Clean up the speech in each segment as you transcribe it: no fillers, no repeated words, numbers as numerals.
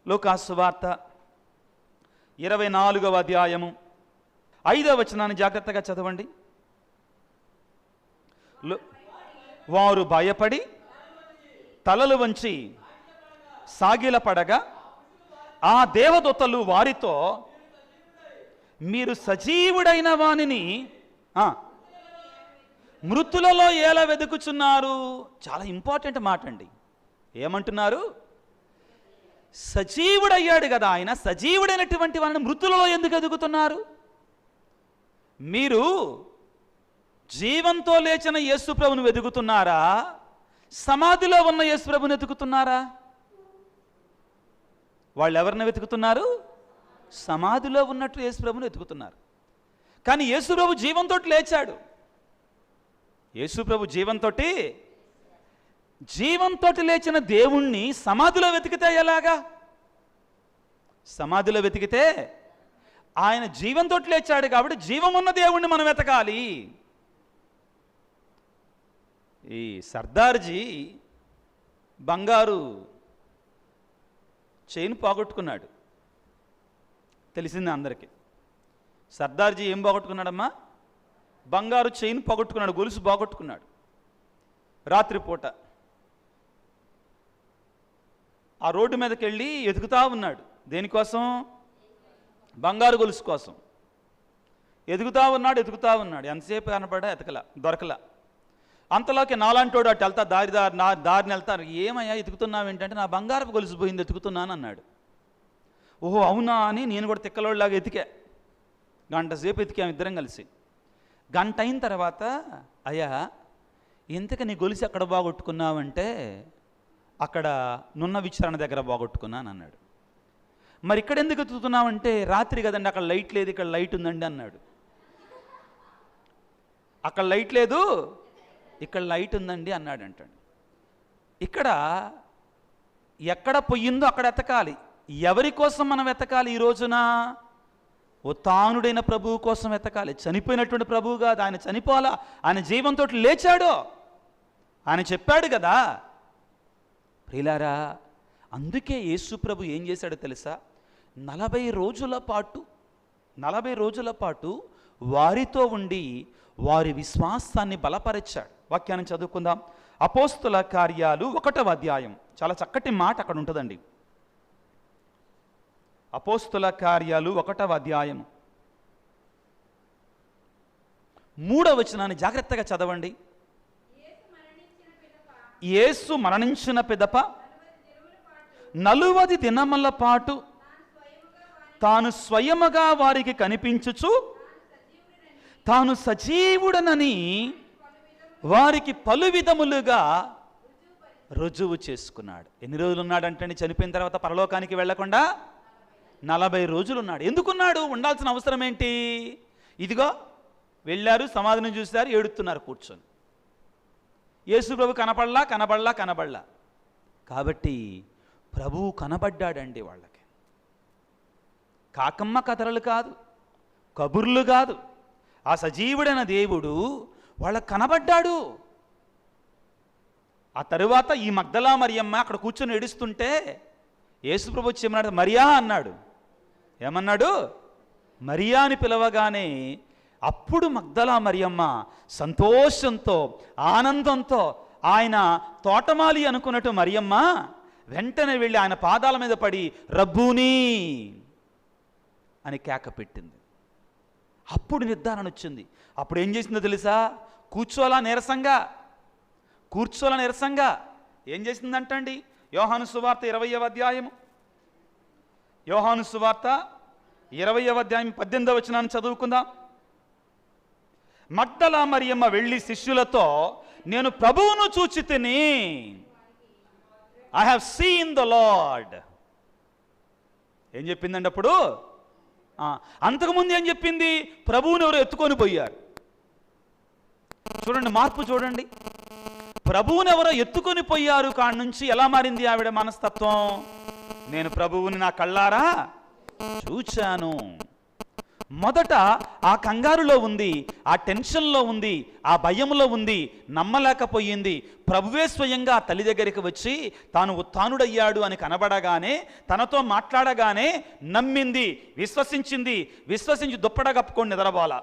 లూకాసు సువార్త 24వ అధ్యాయము 5వ వచనాన్ని జాగ్రత్తగా చదవండి. వారు భయపడి తలలు వంచి సాగిలపడగా ఆ దేవదూతలు వారితో, మీరు సజీవుడైన వానిని మృతులలో ఎలా వెతుకుచున్నారు? చాలా ఇంపార్టెంట్ మాట అండి. ఏమంటున్నారు? సజీవుడయ్యాడు కదా ఆయన, సజీవుడైనటువంటి వారిని మృతులలో ఎందుకు వెతుకుతున్నారు? మీరు జీవంతో లేచిన యేసుప్రభుని వెతుకుతున్నారా, సమాధిలో ఉన్న యేసుప్రభుని వెతుకుతున్నారా? వాళ్ళు ఎవరిని వెతుకుతున్నారు? సమాధిలో ఉన్నట్టు యేసుప్రభుని వెతుకుతున్నారు. కానీ యేసుప్రభు జీవంతో లేచాడు. యేసుప్రభు జీవంతో లేచిన దేవుణ్ణి సమాధిలో వెతికితే ఎలాగా? సమాధిలో వెతికితే ఆయన జీవంతో లేచాడు కాబట్టి జీవం ఉన్న దేవుణ్ణి మనం వెతకాలి. ఈ సర్దార్జీ బంగారు చైన్ పోగొట్టుకున్నాడు. తెలిసింది అందరికీ. సర్దార్జీ ఏం పోగొట్టుకున్నాడమ్మా? బంగారు చైన్ పోగొట్టుకున్నాడు, గొలుసు పోగొట్టుకున్నాడు. రాత్రిపూట ఆ రోడ్డు మీదకి వెళ్ళి ఎదుగుతా ఉన్నాడు. దేనికోసం? బంగారు గొలుసు కోసం. ఎదుగుతా ఉన్నాడు. ఎంతసేపు కనపడా దొరకలా. అంతలోకి నాలాంటోడు అటు వెళ్తా దారిని వెళ్తారు. ఏమయ్యా ఎతుకుతున్నావు ఏంటంటే, నా బంగారపు గొలుసు పోయింది, ఎతుకుతున్నాను అన్నాడు. ఓహో అవునా అని నేను కూడా తిక్కలోడిలాగా ఎతికా. గంట సేపు ఎతికాం ఇద్దరం కలిసి. గంట అయిన తర్వాత, అయ్యా ఇంతకు నీ గొలుసు ఎక్కడ బాగొట్టుకున్నావంటే, అక్కడ నున్న విచారణ దగ్గర బాగొట్టుకున్నాను అన్నాడు. మరి ఇక్కడ ఎందుకు ఎత్తుతున్నావంటే, రాత్రి కదండి, అక్కడ లైట్ లేదు, ఇక్కడ లైట్ ఉందండి అన్నాడు. అక్కడ లైట్ లేదు, ఇక్కడ లైట్ ఉందండి అన్నాడు అంటాడు. ఇక్కడ ఎక్కడ పొయ్యిందో అక్కడ ఎతకాలి. ఎవరి కోసం మనం వెతకాలి ఈ రోజున? ఉత్థానుడైన ప్రభువు కోసం వెతకాలి. చనిపోయినటువంటి ప్రభువు కాదు. ఆయన చనిపోవాలా, ఆయన జీవంతో లేచాడు. ఆయన చెప్పాడు కదా. ప్రియులారా, అందుకే యేసు ప్రభు ఏం చేశాడో తెలుసా? 40 రోజుల పాటు వారితో ఉండి వారి విశ్వాసాన్ని బలపరిచాడు. వాక్యాన్ని చదువుకుందాం. అపోస్తుల కార్యాలు 1వ అధ్యాయం. చాలా చక్కటి మాట అక్కడ ఉంటుందండి. అపోస్తుల కార్యాలు 1వ అధ్యాయం 3వ వచనాన్ని జాగ్రత్తగా చదవండి. యేసు మరణించిన పిదప 40 దినముల పాటు తాను స్వయముగా వారికి కనిపించుచు తాను సజీవుడనని వారికి పలు విధములుగా రుజువు చేసుకున్నాడు. ఎన్ని రోజులు ఉన్నాడంటే చనిపోయిన తర్వాత పరలోకానికి వెళ్లకుండా 40 రోజులు ఉన్నాడు. ఎందుకున్నాడు? ఉండాల్సిన అవసరం ఏంటి? ఇదిగో వెళ్ళారు, సమాధిని చూశారు, ఏడుస్తున్నారు కూర్చొని. యేసు ప్రభు కనబడలా. కాబట్టి ప్రభువు కనబడ్డాడండి వాళ్ళకి. కాకమ్మ కథలు కాదు, కబుర్లు కాదు. ఆ సజీవుడైన దేవుడు వాళ్ళకు కనబడ్డాడు. ఆ తరువాత ఈ మగ్దలా మరియమ్మ అక్కడ కూర్చొని ఏడుస్తుంటే యేసు ప్రభు వచ్చి ఏమన్నాడు? మరియా అన్నాడు. ఏమన్నాడు? మరియా అని పిలవగానే అప్పుడు మగ్దలా మరియమ్మ సంతోషంతో ఆనందంతో, ఆయన తోటమాలి అనుకున్నట్టు మరియమ్మ వెంటనే వెళ్ళి ఆయన పాదాల మీద పడి రబ్బూనీ అని కేక పెట్టింది. అప్పుడు నిర్ధారణ వచ్చింది. అప్పుడు ఏం చేసిందో తెలుసా? కూర్చోలా నీరసంగా ఏం చేసిందంటండి? యోహాను సువార్త 20వ అధ్యాయం 18వ వచనాన్ని చదువుకుందాం. మగ్దలా మరియమ్మ వెళ్ళి శిష్యులతో, నేను ప్రభువును చూచి తిని, I have seen the lord. ఏం చెప్పిందండి అప్పుడు? అంతకుముందు ఏం చెప్పింది? ప్రభువుని ఎవరు ఎత్తుకొని పోయారు. చూడండి, మార్పు చూడండి. ప్రభువుని ఎవరో ఎత్తుకొని పోయారు కాడి నుంచి ఎలా మారింది ఆవిడ మనస్తత్వం? నేను ప్రభువుని నా కళ్ళారా చూచాను. మొదట ఆ కంగారులో ఉంది, ఆ టెన్షన్లో ఉంది, ఆ భయంలో ఉంది, నమ్మలేకపోయింది. ప్రభువే స్వయంగా ఆ తల్లి దగ్గరికి వచ్చి తాను ఉత్థానుడయ్యాడు అని కనబడగానే, తనతో మాట్లాడగానే నమ్మింది, విశ్వసించింది. విశ్వసించి దుప్పట కప్పుకొని నిద్రపోలా.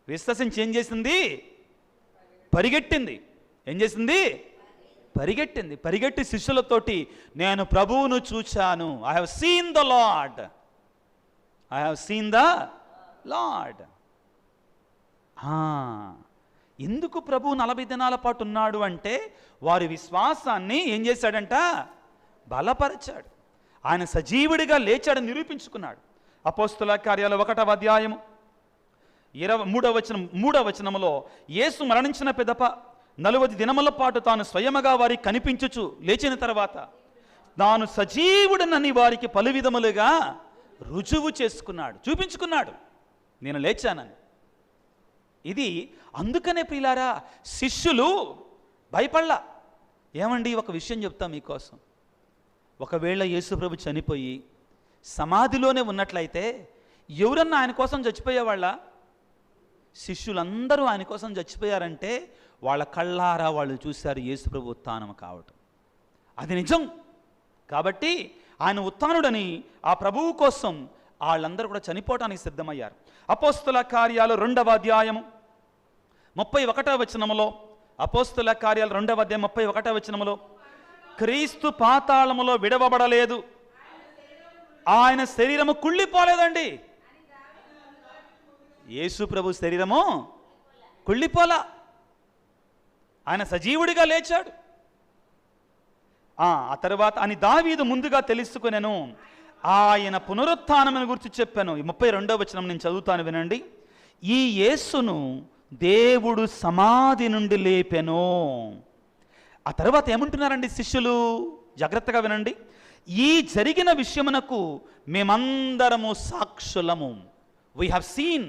విశ్వసించి ఏం చేసింది? పరిగెట్టింది. ఏం చేసింది? పరిగెట్టింది. పరిగెట్టి శిష్యులతోటి, నేను ప్రభువును చూచాను, I have seen the Lord, I have seen the Lord. ఎందుకు ప్రభు 40 దినాల పాటు ఉన్నాడు అంటే, వారి విశ్వాసాన్ని ఏం చేశాడంట? బలపరిచాడు. ఆయన సజీవుడిగా లేచాడని నిరూపించుకున్నాడు. అపోస్తుల కార్యాలు 1వ అధ్యాయము 3వ వచనములో, యేసు మరణించిన పిదప 40 దినముల పాటు తాను స్వయముగా వారికి కనిపించుచు లేచిన తర్వాత తాను సజీవుడనని వారికి పలు విధములుగా రుజువు చేసుకున్నాడు, చూపించుకున్నాడు, నేను లేచానని. ఇది అందుకనే ప్రియులారా, శిష్యులు భయపడలా. ఏమండి, ఒక విషయం చెప్తా మీకోసం. ఒకవేళ యేసుప్రభు చనిపోయి సమాధిలోనే ఉన్నట్లయితే ఎవరన్నా ఆయన కోసం చచ్చిపోయేవాళ్ళ? శిష్యులందరూ ఆయన కోసం చచ్చిపోయారంటే వాళ్ళ కళ్ళారా వాళ్ళు చూశారు యేసుప్రభు ఉత్థానం కావటం. అది నిజం. కాబట్టి ఆయన ఉత్థానుడని ఆ ప్రభువు కోసం వాళ్ళందరూ కూడా చనిపోవటానికి సిద్ధమయ్యారు. అపోస్తుల కార్యాలు 2వ అధ్యాయము 31వ వచనములో, అపోస్తుల కార్యాలు 2వ అధ్యాయం 31వ వచనములో, క్రీస్తు పాతాళములో విడవబడలేదు, ఆయన శరీరము కుళ్ళిపోలేదండి. యేసు ప్రభు శరీరము కుళ్ళిపోలా, ఆయన సజీవుడిగా లేచాడు. ఆ తర్వాత అని దావీదు ముందుగా తెలుసుకునేను, ఆయన పునరుత్థానమును గురించి చెప్పాను. 32వ వచనం నేను చదువుతాను, వినండి. ఈ యేసును దేవుడు సమాధి నుండి లేపెను. ఆ తర్వాత ఏమంటున్నారండి శిష్యులు? జాగ్రత్తగా వినండి. ఈ జరిగిన విషయమునకు మేమందరము సాక్షులము. We have seen,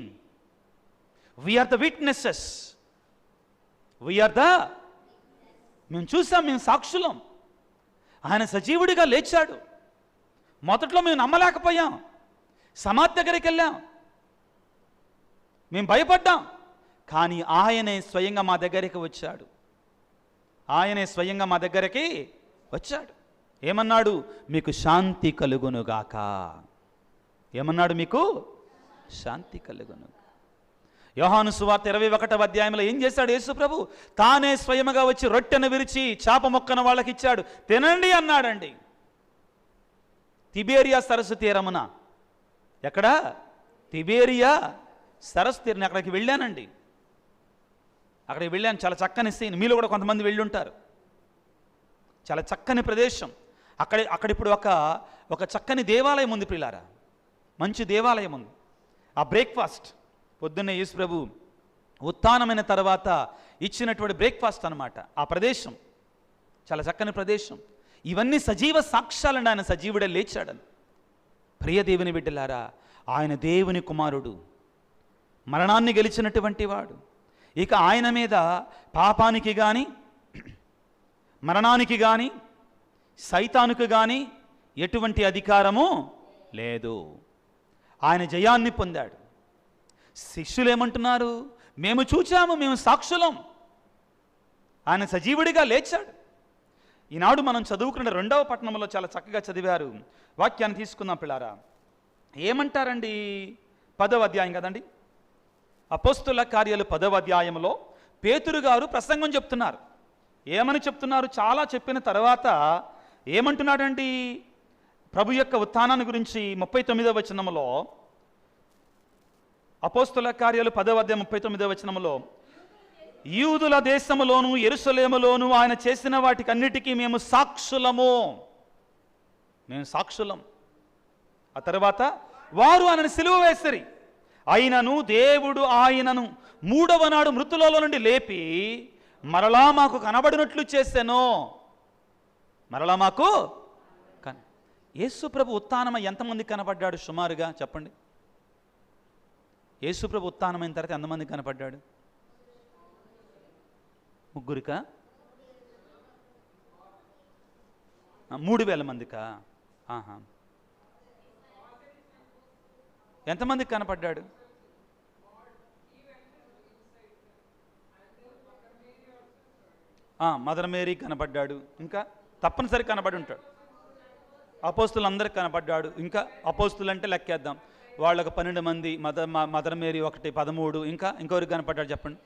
we are the witnesses, మేము చూసాం, మేము సాక్షులం. ఆయన సజీవుడిగా లేచాడు. మొదట్లో మేము నమ్మలేకపోయాం, సమాధి దగ్గరికి వెళ్ళాం, మేము భయపడ్డాం. కానీ ఆయనే స్వయంగా మా దగ్గరికి వచ్చాడు. ఆయనే స్వయంగా మా దగ్గరికి వచ్చాడు. ఏమన్నాడు? మీకు శాంతి కలుగునుగాక. ఏమన్నాడు? మీకు శాంతి కలుగును. యోహాను సువార్త 21వ అధ్యాయంలో ఏం చేశాడు యేసు ప్రభు? తానే స్వయముగా వచ్చి రొట్టెను విరిచి చాప మొక్కను వాళ్ళకి ఇచ్చాడు, తినండి అన్నాడండి. తిబేరియా సరస్సు తీరమున, ఎక్కడ? తిబేరియా సరస్సు తీరని అక్కడికి వెళ్ళానండి. అక్కడికి వెళ్ళాను. చాలా చక్కని సీన్. మీలో కూడా కొంతమంది వెళ్ళి ఉంటారు. చాలా చక్కని ప్రదేశం. అక్కడ ఇప్పుడు ఒక చక్కని దేవాలయం ఉంది ప్రియులారా, మంచి దేవాలయం ఉంది. ఆ బ్రేక్ఫాస్ట్ పొద్దున్నే యేసు ప్రభు ఉత్థానమైన తర్వాత ఇచ్చినటువంటి బ్రేక్ఫాస్ట్ అన్నమాట ఆ ప్రదేశం. చాలా చక్కని ప్రదేశం. ఇవన్నీ సజీవ సాక్ష్యాలండి, ఆయన సజీవుడే లేచాడని. ప్రియ దేవుని బిడ్డలారా, ఆయన దేవుని కుమారుడు, మరణాన్ని గెలిచినటువంటి వాడు. ఇక ఆయన మీద పాపానికి కానీ, మరణానికి కానీ, సైతానుకు కానీ ఎటువంటి అధికారము లేదు. ఆయన జయాన్ని పొందాడు. శిష్యులు ఏమంటున్నారు? మేము చూచాము, మేము సాక్షులం, ఆయన సజీవుడిగా లేచాడు. ఈనాడు మనం చదువుకున్న 2వ పట్టణంలో చాలా చక్కగా చదివారు. వాక్యాన్ని తీసుకుందాం పిల్లారా. ఏమంటారండి? 10వ అధ్యాయం కదండి. అపోస్తుల కార్యాలు 10వ అధ్యాయంలో పేతురు గారు ప్రసంగం చెప్తున్నారు. ఏమని చెప్తున్నారు? చాలా చెప్పిన తర్వాత ఏమంటున్నాడండి? ప్రభు యొక్క ఉత్థానాన్ని గురించి 39వ వచనంలో, అపోస్తుల కార్యాలు 10వ అధ్యాయం 39వ వచనంలో, యూదుల దేశములోను యెరూషలేములోను ఆయన చేసిన వాటికి అన్నిటికీ మేము సాక్షులము, మేము సాక్షులం. ఆ తర్వాత వారు ఆయనను సిలువ వేసిరి, అయినను దేవుడు ఆయనను 3వ నాడు మృతులలో నుండి లేపి మరలా మాకు కనబడినట్లు చేశాను. మరలా మాకు యేసు ప్రభు ఉత్థానం ఎంతమంది కనపడ్డాడు సుమారుగా చెప్పండి? యేసు ప్రభు ఉత్థానమైన తర్వాత ఎంతమంది కనపడ్డాడు? 3 3,000 మందికా? ఎంతమందికి కనపడ్డాడు? మదర్ మేరీ కనపడ్డాడు. ఇంకా తప్పనిసరి కనబడి ఉంటాడు. అపోస్తులందరికి కనపడ్డాడు. ఇంకా అపోస్తులు అంటే లెక్కేద్దాం, వాళ్ళకు 12 మంది, మదర్ మేరీ 1, 13. ఇంకా ఇంకొకరికి కనపడ్డాడు చెప్పండి.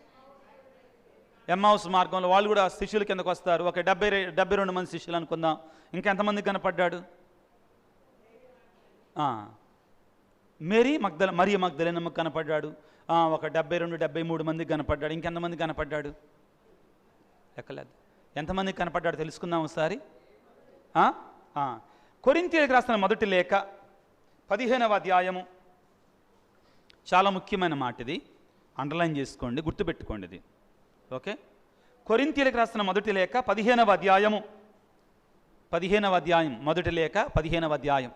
ఎమ్మావుస్ మార్గంలో వాళ్ళు కూడా శిష్యుల కిందకు వస్తారు. ఒక 72 మంది శిష్యులు అనుకుందాం. ఇంకా ఎంతమందికి కనపడ్డాడు? మరియ మగ్దలేనమ్మకి కనపడ్డాడు. ఒక 72, 73 మందికి కనపడ్డాడు. ఇంకెంతమందికి కనపడ్డాడు? లెక్కలేదు. ఎంతమందికి కనపడ్డాడు తెలుసుకుందాం ఒకసారి. కొరింథీయులకు రాసిన మొదటి లేఖ 15వ అధ్యాయము. చాలా ముఖ్యమైన మాట ఇది, అండర్లైన్ చేసుకోండి, గుర్తుపెట్టుకోండి ఇది. ఓకే, కొరింథీయులకు రాసిన మొదటి లేఖ 15వ అధ్యాయము. మొదటి లేఖ 15వ అధ్యాయం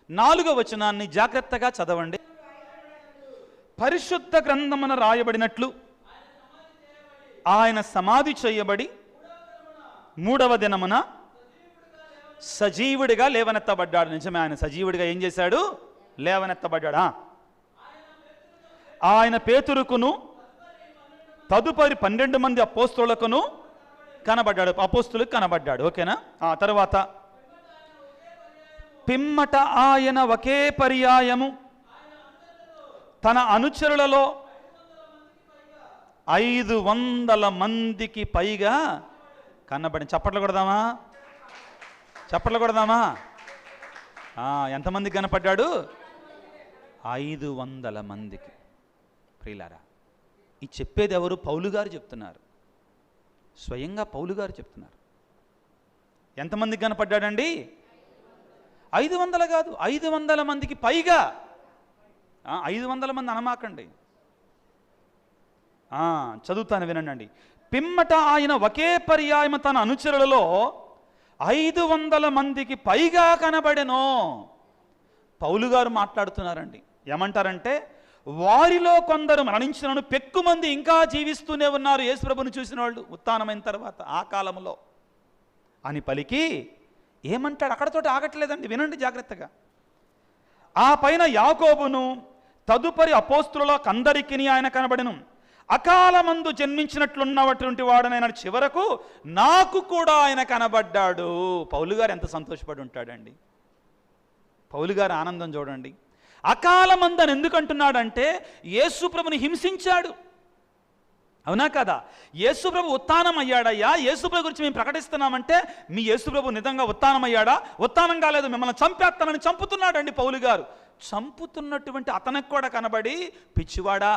4వ వచనాన్ని జాగ్రత్తగా చదవండి. పరిశుద్ధ గ్రంథమున రాయబడినట్లు ఆయన సమాధి చేయబడి 3వ దినమున సజీవుడిగా లేవనెత్తబడ్డాడు. నిజమే, ఆయన సజీవుడిగా ఏం చేశాడు? లేవనెత్తబడ్డాడా. ఆయన పేతురుకును తదుపరి 12 మంది అపోస్తులకును కనబడ్డాడు. అపోస్తులకు కనబడ్డాడు. ఓకేనా. తర్వాత పిమ్మట ఆయన ఒకే పర్యాయము తన అనుచరులలో 500 మందికి పైగా కనబడి. చప్పట్లు కొడదామా? ఎంతమందికి కనపడ్డాడు? 500 మందికి. ప్రియులారా, ఈ చెప్పేది ఎవరు? పౌలు గారు చెప్తున్నారు. స్వయంగా పౌలు గారు చెప్తున్నారు. ఎంతమందికి కనపడ్డాడండి? 500 కాదు, 500 మందికి పైగా. 500 మంది అనమాకండి. చదువుతాను వినండి. పిమ్మట ఆయన ఒకే పర్యాయం తన అనుచరులలో 500 మందికి పైగా కనబడెను. పౌలు గారు మాట్లాడుతున్నారండి. ఏమంటారంటే, వారిలో కొందరు మరణించినను పెక్కుమంది ఇంకా జీవిస్తూనే ఉన్నారు యేసుప్రభుని చూసిన వాళ్ళు ఉత్థానమైన తర్వాత ఆ కాలంలో అని పలికి ఏమంటాడు? అక్కడతోటి ఆగట్లేదండి, వినండి జాగ్రత్తగా. ఆ పైన యాకోబును తదుపరి అపోస్తుల కందరికి ఆయన కనబడెను. అకాలమందు జన్మించినట్లున్నటువంటి వాడనైన చివరకు నాకు కూడా ఆయన కనబడ్డాడు. పౌలు గారు ఎంత సంతోషపడి ఉంటాడండి. పౌలు గారి ఆనందం చూడండి. అకాలమందు అని ఎందుకు అంటున్నాడంటే, యేసుప్రభుని హింసించాడు. అవునా కదా? యేసుప్రభు ఉత్థానం అయ్యాడయ్యా, యేసుప్రభు గురించి మేము ప్రకటిస్తున్నామంటే, మీ యేసుప్రభు నిజంగా ఉత్థానం అయ్యాడా? ఉత్థానం కాలేదు, మిమ్మల్ని చంపేస్తానని చంపుతున్నాడండి పౌలు గారు. చంపుతున్నటువంటి అతనికి కూడా కనబడి, పిచ్చివాడా,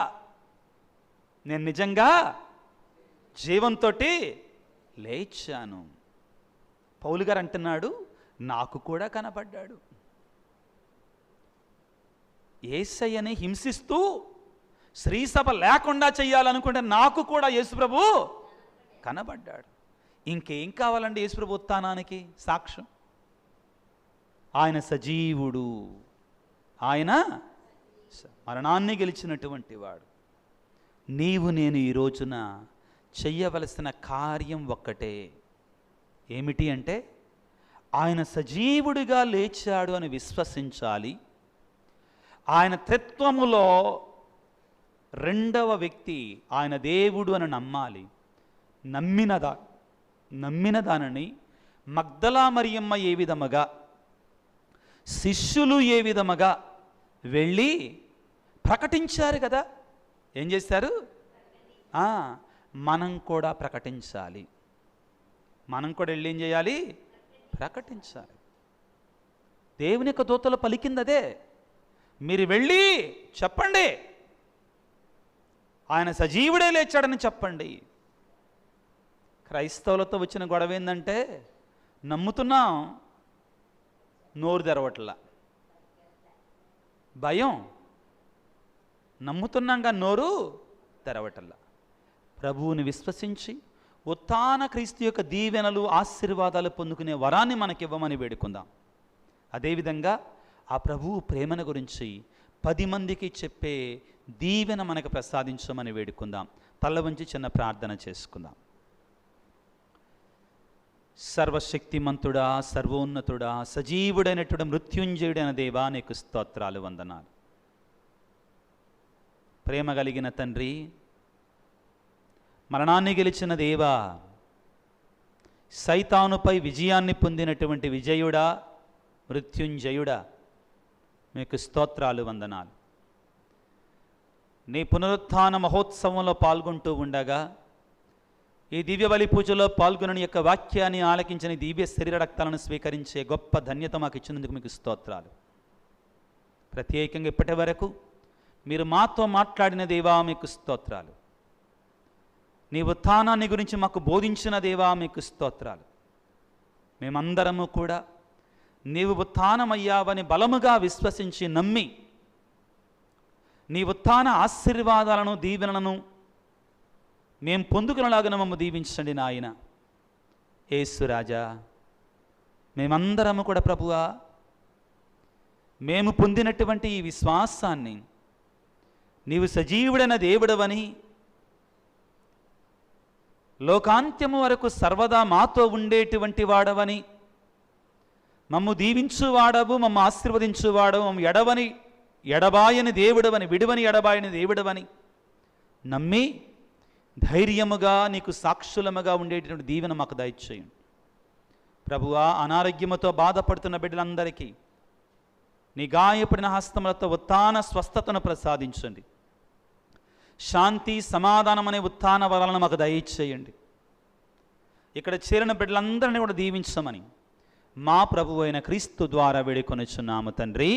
నేను నిజంగా జీవంతో లేచాను. పౌలు గారు అంటున్నాడు, నాకు కూడా కనబడ్డాడు. యేసయ్యని హింసిస్తూ శ్రీసభ లేకుండా చెయ్యాలనుకుంటే నాకు కూడా యేసుప్రభు కనబడ్డాడు. ఇంకేం కావాలండి యేసుప్రభు ఉత్థానానికి సాక్ష్యం? ఆయన సజీవుడు, ఆయన మరణాన్ని గెలిచినటువంటి వాడు. నీవు నేను ఈ రోజున చెయ్యవలసిన కార్యం ఒక్కటే. ఏమిటి అంటే, ఆయన సజీవుడిగా లేచాడు అని విశ్వసించాలి. ఆయన త్రిత్వములో రెండవ వ్యక్తి ఆయన దేవుడు అని నమ్మాలి. నమ్మిన దానిని మగ్దలా మరియమ్మ ఏ విధముగా, శిష్యులు ఏ విధముగా వెళ్ళి ప్రకటించారు కదా. ఏం చేశారు? మనం కూడా ప్రకటించాలి. మనం కూడా వెళ్ళి ఏం చేయాలి? ప్రకటించాలి. దేవుని యొక్క దూతలు పలికిందదే. మీరు వెళ్ళి చెప్పండి, ఆయన సజీవుడే లేచాడని చెప్పండి. క్రైస్తవులతో వచ్చిన గొడవ ఏంటంటే, నమ్ముతున్నాం, నోరు తెరవట్లా. భయం. నమ్ముతున్నాంగా, నోరు తెరవటల్లా. ప్రభువుని విశ్వసించి ఉత్థాన క్రీస్తు యొక్క దీవెనలు ఆశీర్వాదాలు పొందుకునే వరాన్ని మనకివ్వమని వేడుకుందాం. అదేవిధంగా ఆ ప్రభువు ప్రేమను గురించి 10 మందికి చెప్పే దీవెన మనకు ప్రసాదించమని వేడుకుందాం. తల వంచి చిన్న ప్రార్థన చేసుకుందాం. సర్వశక్తిమంతుడా, సర్వోన్నతుడా, సజీవుడైనటువంటి మృత్యుంజయుడైన దేవా, నీకు స్తోత్రాలు, వందనాలు. ప్రేమ కలిగిన తండ్రి, మరణాన్ని గెలిచిన దేవా, సైతానుపై విజయాన్ని పొందినటువంటి విజయుడా, మృత్యుంజయుడా, మీకు స్తోత్రాలు, వందనాలు. నీ పునరుత్థాన మహోత్సవంలో పాల్గొంటూ ఉండగా ఈ దివ్య బలి పూజలో పాల్గొనని యొక్క వాక్యాన్ని ఆలకించిన దివ్య శరీర రక్తాలను స్వీకరించే గొప్ప ధన్యత మాకు ఇచ్చినందుకు మీకు స్తోత్రాలు. ప్రత్యేకంగా ఇప్పటి వరకు మీరు మాతో మాట్లాడిన దేవా మీకు స్తోత్రాలు. నీ ఉత్థానాన్ని గురించి మాకు బోధించిన దేవా మీకు స్తోత్రాలు. మేమందరము కూడా నీవు ఉత్థానమయ్యావని బలముగా విశ్వసించి నమ్మి నీ ఉత్థాన ఆశీర్వాదాలను దీవెనలను మేము పొందుకునేలాగా మమ్మ దీవించండి నాయన. యేసురాజా, మేమందరము కూడా ప్రభువా, మేము పొందినటువంటి ఈ విశ్వాసాన్ని నీవు సజీవుడైన దేవుడవని, లోకాంత్యము వరకు సర్వదా మాతో ఉండేటువంటి వాడవని, మమ్ము దీవించువాడవు, మమ్మ ఆశీర్వదించువాడవు, మమ్మ ఎడబాయని దేవుడవని, విడువని ఎడబాయని దేవుడవని నమ్మి ధైర్యముగా నీకు సాక్షులముగా ఉండేటువంటి దీవెన మాకు దయచేయండి ప్రభువా. అనారోగ్యముతో బాధపడుతున్న బిడ్డలందరికీ నీ గాయపడిన హస్తములతో ఉత్థాన స్వస్థతను ప్రసాదించండి. శాంతి సమాధానం అనే ఉత్థాన వరాలను మాకు దయచేయండి. ఇక్కడ చేరిన బిడ్డలందరినీ కూడా దీవించమని మా ప్రభువైన క్రీస్తు ద్వారా వేడుకొనుచున్నాము తండ్రి.